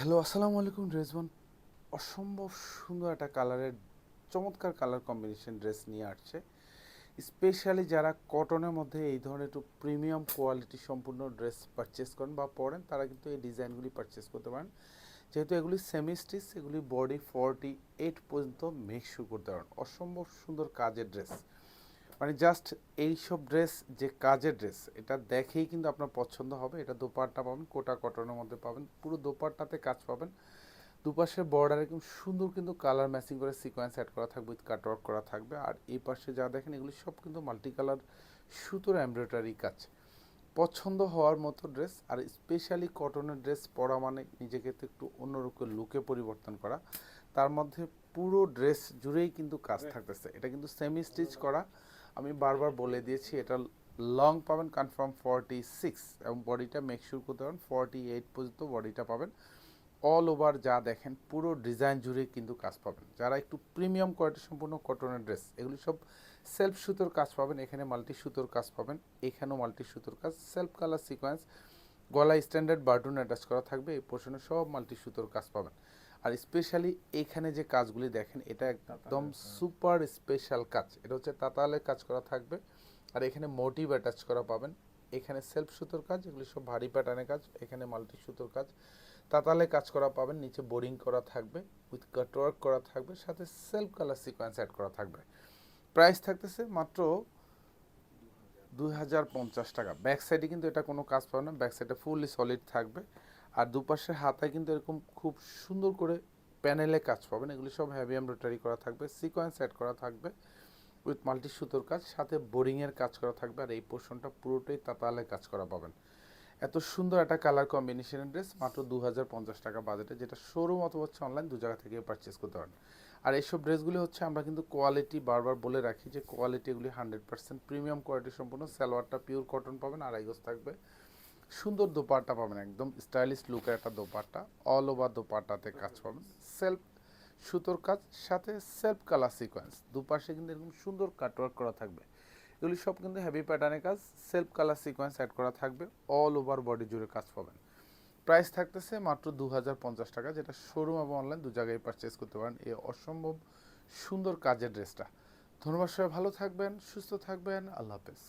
Hello, আসসালামু আলাইকুম রেজওয়ান। অসম্ভব সুন্দর একটা কালারের চমৎকার কালার কম্বিনেশন ড্রেস নিয়ে আসছে। স্পেশালি যারা কটনের মধ্যে এই ধরনের একটু প্রিমিয়াম কোয়ালিটি সম্পূর্ণ ড্রেস পারচেস করেন বা পরেন, তারা কিন্তু এই ডিজাইনগুলি পারচেস করতে পারেন। যেহেতু এগুলি সেমি স্টিচ, এগুলি বডি 48 পর্যন্ত মেক শু করতে পারেন। অসম্ভব সুন্দর কাজের ড্রেস, মানে জাস্ট এইসব ড্রেস যে কাজের ড্রেস, এটা দেখেই কিন্তু আপনার পছন্দ হবে। এটা দোপাট্টা পাবেন, কোটা কটনের মধ্যে পাবেন, পুরো দোপাট্টাতে কাজ পাবেন। দুপাশের বর্ডারে খুব সুন্দর কিন্তু কালার ম্যাচিং করে সিকোয়েন্স অ্যাড করা থাকবে, উইথ কাটওয়ার্ক করা থাকবে। আর এই পাশে যা দেখেন এগুলি সব কিন্তু মাল্টি কালার সুতোর এমব্রয়ডারি কাজ। পছন্দ হওয়ার মতো ড্রেস। আর স্পেশালি কটনের ড্রেস পরা মানে নিজেকে তো একটু অন্যরকম লুকে পরিবর্তন করা। তার মধ্যে পুরো ড্রেস জুড়েই কিন্তু কাজ থাকতেছে। এটা কিন্তু সেমি স্টিচ করা। আমি বারবার বলে দিয়েছি, এটা লং পাবেন কনফার্ম 46, এবং বডিটা মেকশিওর করতে পারেন 48 পর্যন্ত বডিটা পাবেন। অল ওভার যা দেখেন পুরো ডিজাইন জুড়ে কিন্তু কাজ পাবেন। যারা একটু প্রিমিয়াম কোয়ালিটি সম্পূর্ণ কটনের ড্রেস, এগুলি সব সেলফ সুতোর কাজ পাবেন। এখানে মাল্টি সুতোর কাজ পাবেন, এখানেও মাল্টি সুতোর কাজ, সেলফ কালার সিকোয়েন্স, গলায় স্ট্যান্ডার্ড বাটন অ্যাটাচ করা থাকবে। এই পোর্শনে সব মাল্টি সুতোর কাজ পাবেন। আর স্পেশালি এখানে যে কাজগুলি দেখেন, এটা একদম সুপার স্পেশাল কাজ। এটা হচ্ছে তাতালের কাজ করা থাকবে। আর এখানে মোটিভ অ্যাটাচ করা পাবেন। এখানে সেলফ সুতোর কাজ, এগুলি সব ভারী প্যাটার্নের কাজ। এখানে মাল্টি সুতোর কাজ, তাতালে কাজ করা পাবেন, নিচে বোরিং করা থাকবে, উইথ কাটওয়ার্ক করা থাকবে, সাথে সেলফ কালার সিকোয়েন্স অ্যাড করা থাকবে। প্রাইস থাকতেছে মাত্র 2050 টাকা। ব্যাক সাইডে কিন্তু এটা কোনো কাজ পাবে না, ব্যাক সাইডে ফুললি সলিড থাকবে। আর দুপাশের হাতায় কিন্তু এরকম খুব সুন্দর করে প্যানেলে কাজ পাবেন। এগুলি সব হেভি এমব্রয়ডারি করা থাকবে, সিকোয়েন্স অ্যাড করা থাকবে, উইথ মাল্টি সুতোর কাজ, সাথে বোরিংয়ের কাজ করা থাকবে। আর এই পোর্শনটা পুরোটাই তাতালে কাজ করা পাবেন। এত সুন্দর একটা কালার কম্বিনেশনের ড্রেস মাত্র 2050 টাকা বাজেটে, যেটা শোরুম অথবা হচ্ছে অনলাইন, দু জায়গা থেকে পারচেস করতে পারেন। আর এইসব ড্রেসগুলি হচ্ছে আমরা কিন্তু কোয়ালিটি বারবার বলে রাখি যে কোয়ালিটি এগুলি 100% প্রিমিয়াম কোয়ালিটি সম্পূর্ণ। সালোয়ারটা পিওর কটন পাবেন, আড়াই গজ থাকবে। সুন্দর দোপাট্টা পাবেন, একদম স্টাইলিশ লুকের একটা দোপাট্টা। অল ওভার দোপাট্টাতে কাজ পাবেন, সেলফ সুতোর কাজ, সাথে সেলফ কালার সিকোয়েন্স। দুপাশে কিন্তু এরকম সুন্দর কাটওয়ার্ক করা থাকবে। এগুলি সব কিন্তু হেভি প্যাটার্নের কাজ, সেলফ কালার সিকোয়েন্স অ্যাড করা থাকবে। অল ওভার বডি জুড়ে কাজ পাবেন। প্রাইস থাকতেছে মাত্র 2050 টাকা, যেটা শোরুম এবং অনলাইন দু জায়গায় পারচেস করতে পারেন এই অসম্ভব সুন্দর কাজের ড্রেসটা। ধন্যবাদ, সবাই ভালো থাকবেন, সুস্থ থাকবেন, আল্লাহ হাফেজ।